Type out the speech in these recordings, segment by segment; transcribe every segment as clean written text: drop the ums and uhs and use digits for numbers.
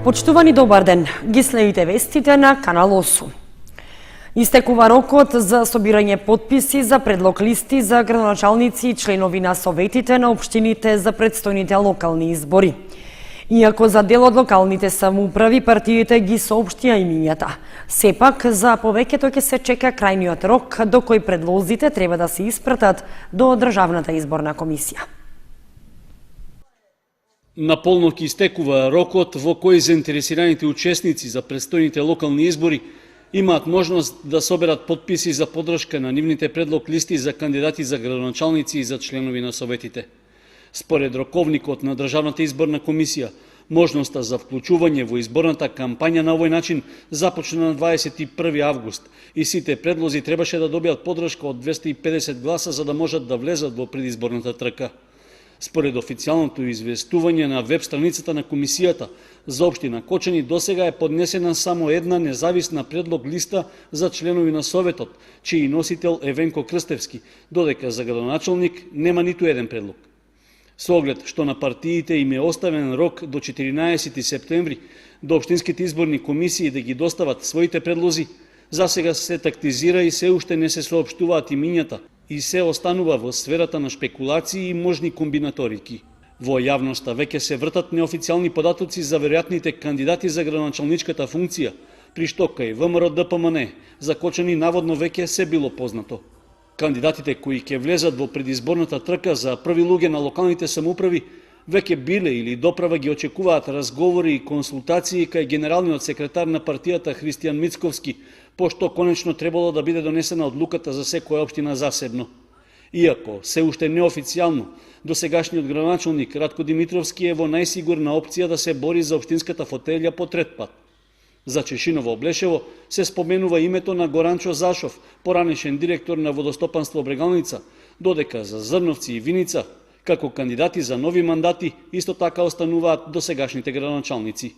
Почитувани, добар ден. Ги следите вестите на Канал 8. Истекува рокот за собирање потписи за предлог листи за градоначалници и членови на советите на општините за предстојните локални избори. Иако за дел од локалните самоуправи партиите ги соопштија имињата, сепак за повеќето ќе се чека крајниот рок до кој предлозите треба да се испратат до Државната изборна комисија. На полнок истекува рокот во кој заинтересираните учесници за предстојните локални избори имаат можност да соберат потписи за поддршка на нивните предлог листи за кандидати за градоначалници и за членови на советите. Според роковникот на Државната изборна комисија, можноста за вклучување во изборната кампања на овој начин започна на 21 август и сите предлози требаше да добијат поддршка од 250 гласа за да можат да влезат во предизборната трка. Според официјалното известување на веб страницата на комисијата, за општина Кочани досега е поднесена само една независна предлог листа за членови на Советот, чиј носител е Венко Крстевски, додека за градоначалник нема ниту еден предлог. Со оглед што на партиите им е оставен рок до 14 септември до општинските изборни комисии да ги достават своите предлози, засега се тактизира и се уште не се соопштуваат имињата и се останува во сферата на шпекулации и можни комбинаторики. Во јавноста веќе се вртат неофицијални податоци за веројатните кандидати за градоначалничката функција, при што кај ВМРО ДПМН за Кочани наводно веќе се било познато. Кандидатите кои ќе влезат во предизборната трка за први луѓе на локалните самоуправи веќе биле или доправа ги очекуваат разговори и консултации кај генералниот секретар на партијата Христијан Мицковски, пошто конечно требало да биде донесена одлуката за секоја општина засебно. Иако се уште неофицијално, досегашниот градоначалник Радко Димитровски е во најсигурна опција да се бори за општинската фотелја по трет пат. За Чешиново Облешево се споменува името на Горанчо Зашов, поранешен директор на водостопанство Брегалница, додека за Зрновци и Виница, како кандидати за нови мандати, исто така остануваат досегашните градоначалници.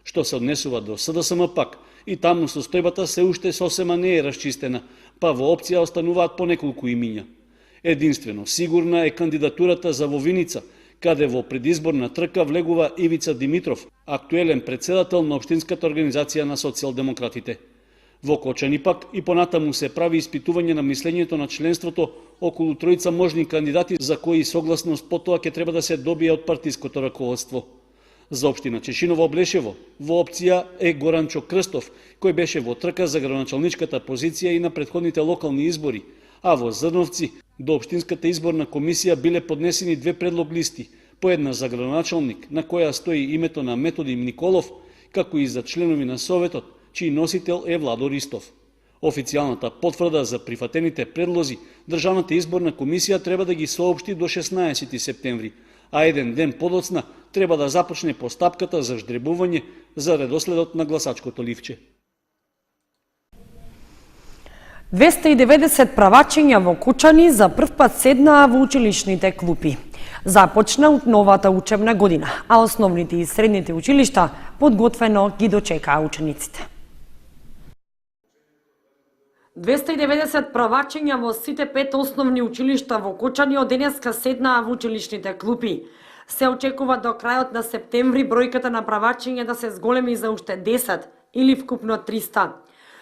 Што се однесува до СДСМ пак, и таму состојбата се уште сосема не е расчистена, па во опција остануваат по неколку имиња. Единствено сигурна е кандидатурата за Вовиница, каде во предизборна трка влегува Ивица Димитров, актуелен председател на Општинската организација на социјалдемократите. Во Кочани пак и понатаму се прави испитување на мислењето на членството околу тројца можни кандидати за кои согласност потоа ќе треба да се добие од партиското раководство. За општина Чешиново Облешево во опција е Горанчо Крстов, кој беше во трка за градоначалничката позиција и на претходните локални избори, а во Зрновци до Општинската изборна комисија биле поднесени две предлог листи, по една за градоначалник на која стои името на Методим Николов, како и за членови на Советот, чиј носител е Владо Ристов. Официјалната потврда за прифатените предлози Државната изборна комисија треба да ги соопшти до 16 септември, а еден ден подоцна треба да започне постапката за ждребување за редоследот на гласачкото ливче. 290 правачиња во Кочани за прв пат седнаа во училишните клупи. Започна од новата учебна година, а основните и средните училишта подготвено ги дочекаа учениците. 290 правачиња во сите 5 основни училишта во Кочани од денеска седнаа во училишните клупи. Се очекува до крајот на септември бројката на правачиња да се зголеми за уште 10 или вкупно 300.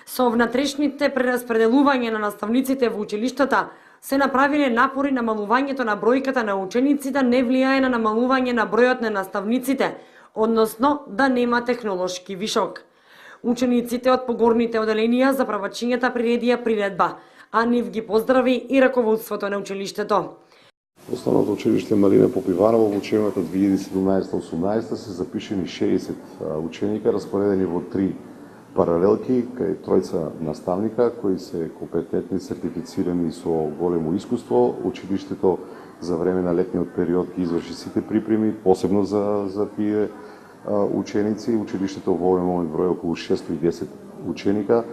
Со внатрешните прераспределување на наставниците во училиштата се направиле напори намалувањето на бројката на ученици да не влијае на намалување на бројот на наставниците, односно да нема технолошки вишок. Учениците од погорните оделенија за правачињата приредија приредба, а нив ги поздрави и раководството на училиштето. Основното училиште Марина Попиванова во учебната 2017-18 се запишени 60 ученика, распоредени во 3 паралелки, кај тројца наставника кои се компетентни, сертифицирани со големо искуство. Училиштето за време на летниот период ги изврши сите припреми, посебно за тие ученици. Училиштето во овој момент брои околу 610 ученика.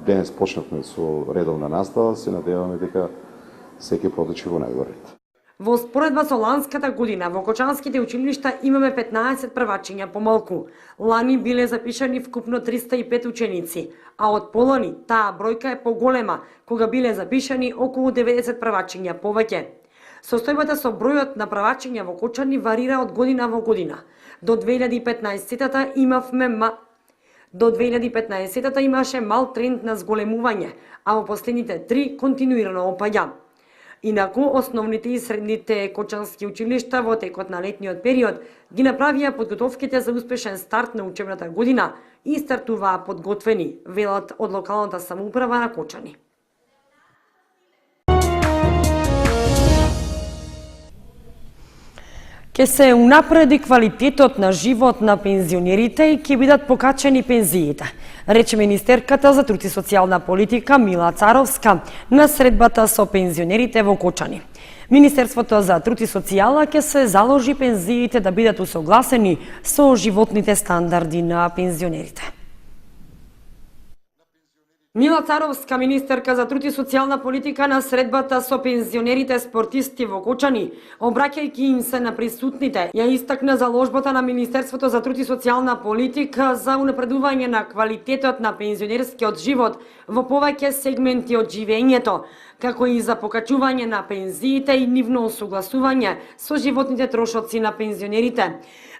Денес почнавме со редовна настава, се надеваме дека се ќе протечи во најдобар ред. Во споредба со ланската година, во кочанските училишта имаме 15 првачиња помалку. Лани биле запишани вкупно 305 ученици, а од полани таа бројка е поголема, кога биле запишани околу 90 првачиња повеќе. Состојбата со бројот на правачиња во Кочани варира од година во година. До 2015-та имаше мал тренд на зголемување, а во последните 3 континуирано опаѓа. Инаку, основните и средните кочански училишта во текот на летниот период ги направија подготовките за успешен старт на учебната година и стартуваа подготвени, велат од локалната самоуправа на Кочани. Ке се унапреди квалитетот на живот на пензионерите и ќе бидат покачени пензиите, рече министерката за труд и социјална политика Мила Царовска на средбата со пензионерите во Кочани. Министерството за труд и социјала ќе се заложи пензиите да бидат усогласени со животните стандарди на пензионерите. Мила Царовска, министерка за труд и социјална политика на средбата со пензионерите спортисти во Кочани, обраќајќи им се на присутните, ја истакна заложбата на Министерството за труд и социјална политика за унапредување на квалитетот на пензионерскиот живот во повеќе сегменти од живењето, како и за покачување на пензиите и нивно осогласување со животните трошоци на пензионерите.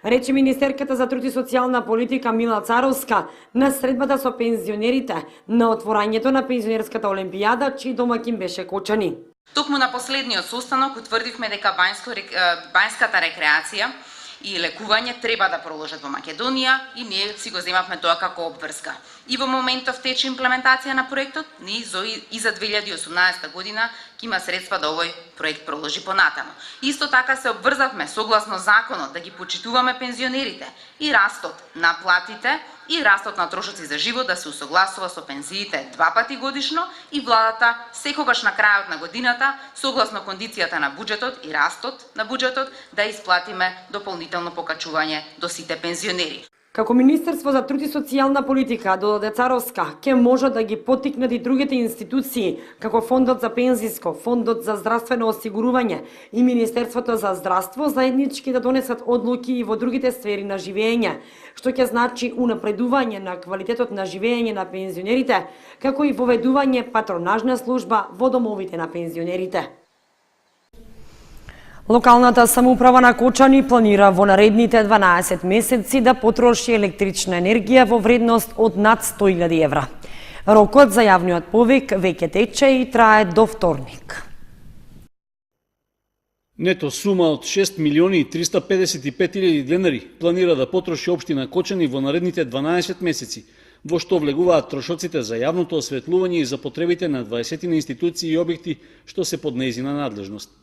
Рече министерката за труд и социјална политика Мила Царовска на средбата со пензионерите на отворањето на пензионерската олимпијада, чиј домаќин беше Кочани. Токму на последниот состанок утврдивме дека бањската рекреација и лекување треба да проложат во Македонија и ние си го земавме тоа како обврска. И во моментов тече имплементација на проектот, ние и за 2018 година ќе има средства да овој проект проложи понатаму. Исто така се обврзавме согласно законот да ги почитуваме пензионерите и растот на платите и растот на трошоци за живот да се усогласува со пензиите 2 пати годишно и владата секогаш на крајот на годината согласно кондицијата на буџетот и растот на буџетот да исплатиме дополнително покачување до сите пензионери. Како Министерство за труд и социјална политика, додаде Царовска, ќе може да ги поттикнат и другите институции, како Фондот за пензиско, Фондот за здравствено осигурување и Министерството за здравство заеднички да донесат одлуки и во другите сфери на живење, што ќе значи унапредување на квалитетот на живење на пензионерите, како и воведување патронажна служба во домовите на пензионерите. Локалната самоуправа на Кочани планира во наредните 12 месеци да потроши електрична енергија во вредност од над 100.000 евра. Рокот за јавниот повик веќе тече и трае до вторник. Нето сума од 6.355.000 денари планира да потроши општина Кочани во наредните 12 месеци, во што влегуваат трошоците за јавното осветлување и за потребите на 20 институции и објекти што се под нејзина надлежност.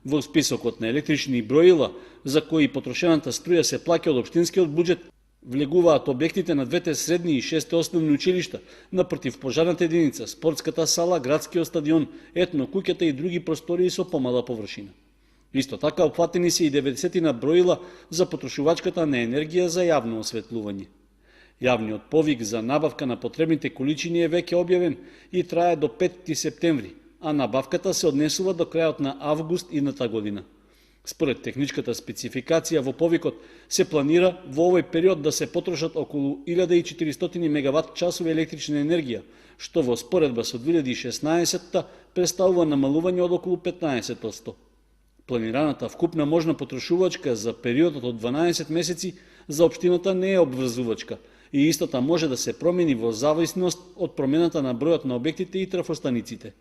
Во списокот на електрични броила, за кои потрошената струја се плаќа од општинскиот буџет, влегуваат објектите на двете средни и 6 основни училишта, на противпожарната единица, спортската сала, градскиот стадион, етно куќата и други простории со помала површина. Исто така опфатени се и 90 на броила за потрошувачката на енергија за јавно осветлување. Јавниот повик за набавка на потребните количини е веќе објавен и трае до 5 септември, а набавката се однесува до крајот на август идната година. Според техничката спецификација во повикот се планира во овој период да се потрошат околу 1400 мегават часови електрична енергија, што во споредба со 2016 представува намалување од околу 15%. Планираната вкупна можна потрошувачка за периодот од 12 месеци за општината не е обврзувачка и истата може да се промени во зависност од промената на бројот на објектите и трафостаниците.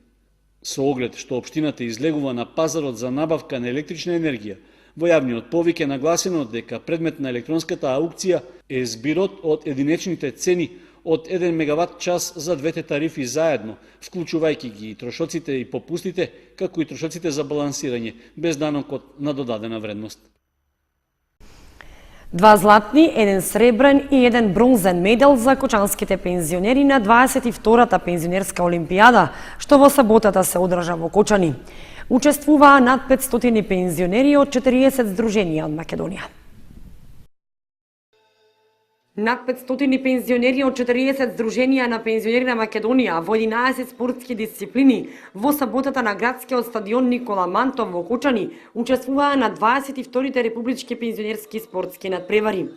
Со оглед што општината излегува на пазарот за набавка на електрична енергија, во јавниот повик е нагласено дека предмет на електронската аукција е збирот од единечните цени од 1 мегават час за двете тарифи заедно, вклучувајќи ги и трошоците и попустите, како и трошоците за балансирање, без данокот на додадена вредност. 2 златни, 1 сребрен и 1 бронзен медал за кочанските пензионери на 22-та пензионерска олимпијада, што во саботата се одржа во Кочани. Учествуваа над 500 пензионери од 40 здруженија од Македонија. Над 500 пензионери од 40 здруженија на пензионери на Македонија во 11 спортски дисциплини во саботата на градскиот стадион Никола Мантов во Кочани учествуваа на 22-те републички пензионерски спортски надпревари.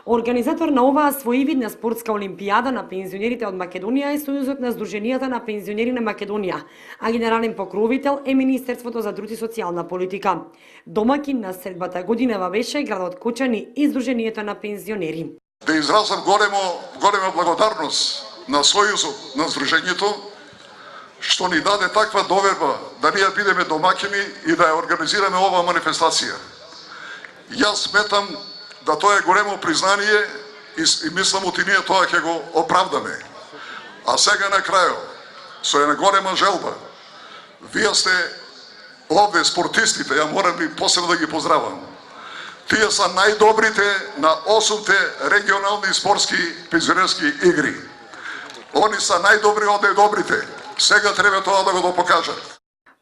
Организатор на оваа своевидна спортска олимпијада на пензионерите од Македонија е Сојузот на Сдруженијата на пензионери на Македонија, а генерален покровител е Министерството за труд и социјална политика. Домакин на средбата годинава беше градот Кочани и Сдруженијето на пензионери. Да изразам голема благодарност на Сојузот на Сдруженијето што ни даде таква доверба да ние бидеме домакини и да ја организираме оваа манифестација. Јас сметам да тоа е големо признание и мислам оти ние тоа ќе го оправдаме. А сега на крајот, со една голема желба, вие сте овде спортистите, ја морам и посебно да ги поздравам. Тие са најдобрите на 8-те регионални спортски пензионерски игри. Они са најдобри од најдобрите. Сега треба тоа да го покажат.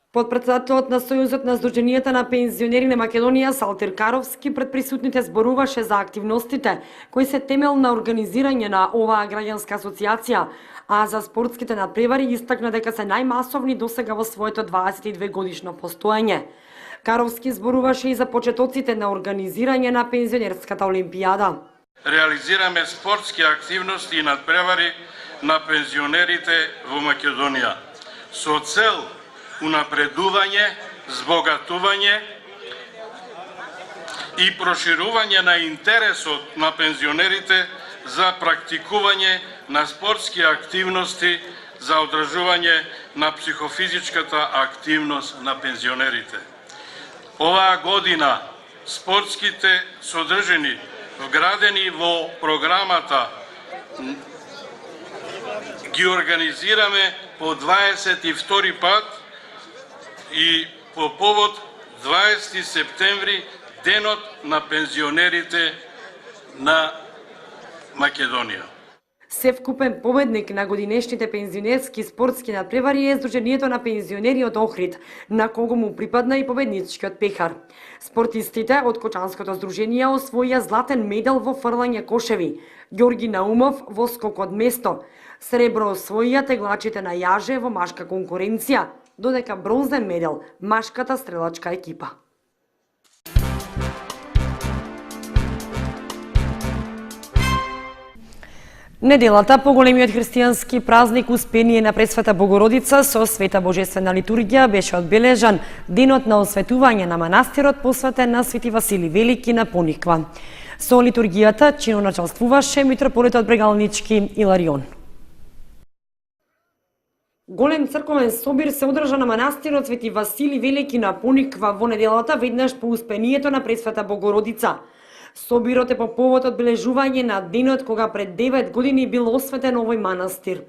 Подпредседателот на Сојузот на Сдруженијата на пензионери на Македонија Салтир Каровски пред присутните зборуваше за активностите кои се темел на организирање на оваа граѓанска асоциација, а за спортските надпревари истакна дека се најмасовни досега во своето 22 годишно постоење. Каровски зборуваше и за почетоците на организирање на пензионерската олимпијада. Реализираме спортски активности и надпревари на пензионерите во Македонија со цел унапредување, збогатување и проширување на интересот на пензионерите за практикување на спортски активности за одржување на психофизичката активност на пензионерите. Оваа година спортските содржини вградени во програмата ги организираме по 22 пат и по повод 20 септември, денот на пензионерите на Македонија. Севкупен победник на годинешните пензионерски спортски надпревари е Сдруженијето на пензионери од Охрид, на кого му припадна и победничкиот пехар. Спортистите од Кочанското здружение освоија златен медал во фрлање кошеви, Ѓорги Наумов во скок од место, сребро освоија теглачите на јаже во машка конкуренција, додека бронзен медал машката стрелачка екипа. Неделата, поголемиот христијански празник Успение на Пресвета Богородица со света божествена литургија беше одбележан денот на осветување на манастирот посветен на Свети Васили Велики на Пониква. Со литургијата чиноначалствуваше митрополитот Брегалнички Иларион. Голем црковен собир се одржа на манастирот Свети Васили Велики на Пониква во неделата веднаш по Успението на Пресвета Богородица. Собирот е по повод одбележување на денот кога пред 9 години бил осветен овој манастир.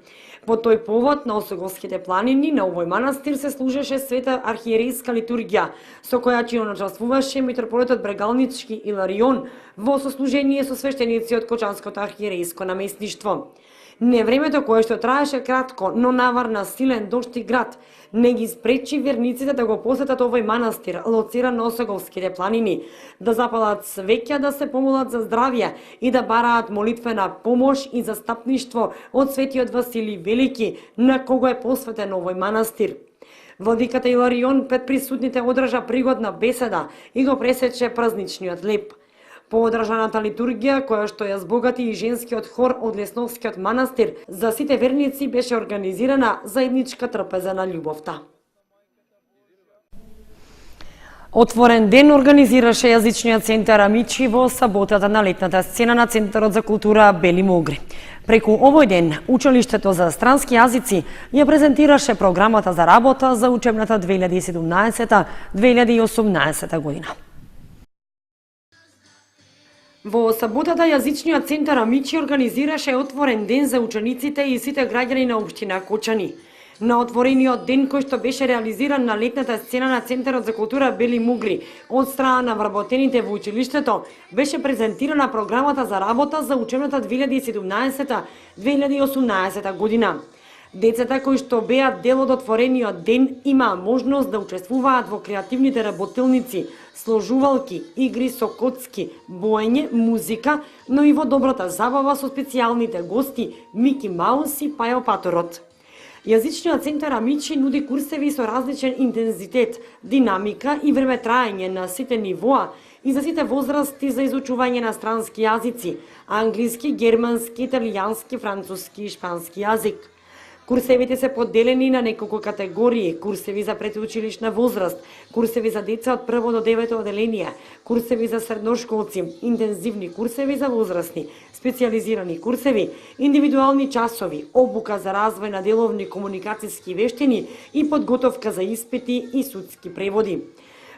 По тој повод на Осоговските планини на овој манастир се служеше света архиерейска литургија, со која чиноначалствуваше митрополитот Брегалнички Иларион во сослужение со свештеници од Кочанското архиерейско наместништво. Невремето кое што траеше кратко, но наварна силен дожд и град, не ги спречи верниците да го посетат овој манастир, лоциран на Осоговските планини, да запалат свеќа, да се помолат за здравје и да бараат молитвена помош и застапништво од светиот Васили Велики, на кого е посветен овој манастир. Владиката Иларион пред присутните одржа пригодна беседа и го пресече празничниот леп. По одржаната литургија, која што ја збогати и женскиот хор од Лесновскиот манастир, за сите верници беше организирана заедничка трпеза на љубовта. Отворен ден организираше јазичниот центар Амичи во саботата на летната сцена на Центарот за култура Бели Могри. Преку овој ден, Училиштето за странски јазици ја презентираше програмата за работа за учебната 2017-2018 година. Во саботата јазичниот центар Амичи организираше отворен ден за учениците и сите граѓани на општина Кочани. На отворениот ден кој што беше реализиран на летната сцена на Центарот за култура Бели Могри од страна на вработените во училиштето, беше презентирана програмата за работа за учебната 2017-2018 година. Децата кои што беа дел од отворениот ден имаа можност да учествуваат во креативните работилници, сложувалки, игри со коцки, боење, музика, но и во добрата забава со специјалните гости Мики Маус и Пајо Паторот. Јазичниот центар Амичи нуди курсеви со различен интензитет, динамика и време траење на сите нивоа и за сите возрасти за изучување на странски јазици, англиски, германски, италијански, француски и шпански јазик. Курсевите се поделени на неколку категории: курсеви за предучилишна возраст, курсеви за деца од 1 до 9 оделение, курсеви за средношколци, интензивни курсеви за возрастни, специјализирани курсеви, индивидуални часови, обука за развој на деловни комуникацијски вештини и подготовка за испити и судски преводи.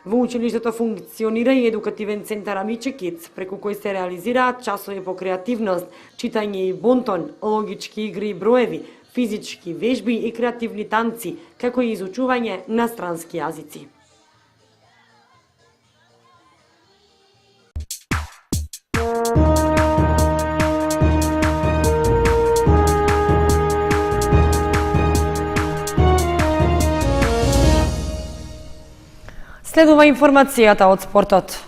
Во училиштето функционира и едукативен центар Амиче Кидс, преку кој се реализираат часови по креативност, читање и бонтон, логички игри и броеви, физички вежби и креативни танци, како и изучување на странски јазици. Следува информацијата од спортот.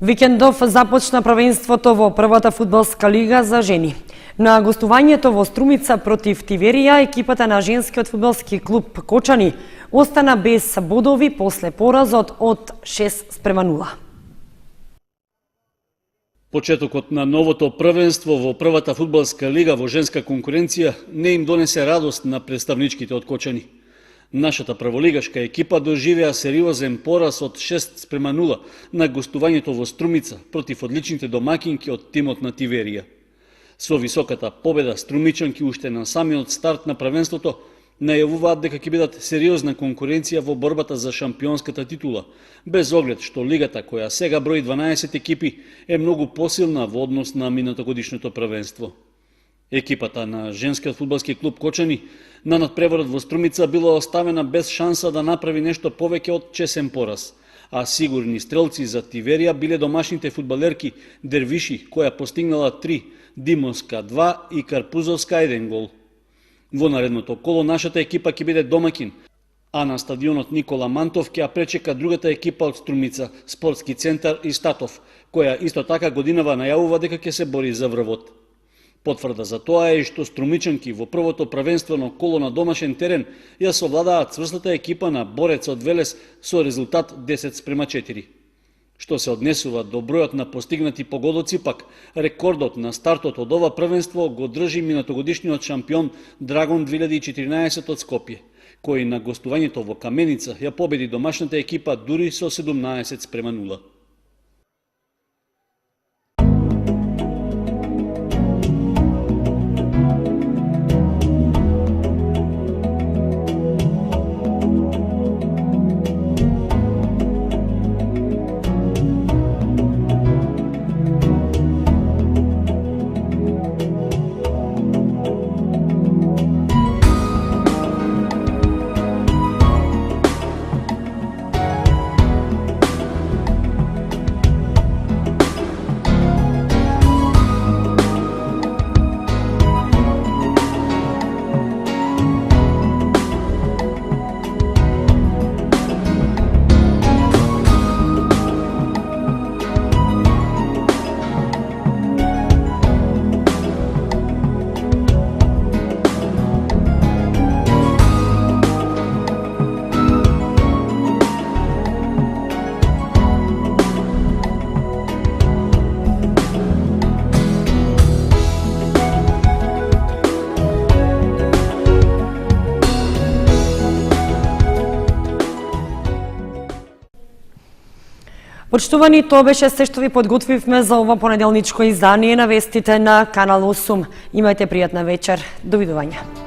Викендов започна првенството во првата фудбалска лига за жени. На гостувањето во Струмица против Тиверија, екипата на женскиот фудбалски клуб Кочани остана без бодови после поразот од 6:0. Почетокот на новото првенство во првата фудбалска лига во женска конкуренција не им донесе радост на представничките од Кочани. Нашата прволигашка екипа доживеа сериозен пораз од 6:0 на гостувањето во Струмица против одличните домакинки од тимот на Тиверија. Со високата победа, струмичанки уште на самиот старт на првенството најавуваат дека ќе бидат сериозна конкуренција во борбата за шампионската титула, без оглед што лигата, која сега брои 12 екипи, е многу посилна во однос на минатогодишното првенство. Екипата на женскиот фудбалски клуб Кочани на надпреварот во Струмица била оставена без шанса да направи нешто повеќе од чесен пораз, а сигурни стрелци за Тиверија биле домашните фудбалерки Дервиши, која постигнала 3, Димовска 2 и Карпузовска 1 гол. Во наредното коло нашата екипа ќе биде домакин, а на стадионот Никола Мантов ќе ја пречека другата екипа од Струмица, спортски центар Истатов, која исто така годинава најавува дека ќе се бори за врвот. Потврда за тоа е што струмичанки во првото првенствено коло на домашен терен ја совладаат цврстата екипа на Борец од Велес со резултат 10:4. Што се однесува до бројот на постигнати погодоци, пак рекордот на стартот од ова првенство го држи минатогодишниот шампион Драгон 2014 од Скопје, кој на гостувањето во Каменица ја победи домашната екипа дури со 17:0. Почитувани, тоа беше се што ви подготвивме за ова понеделничко издание на вестите на Канал 8. Имајте пријатна вечер. Довидување.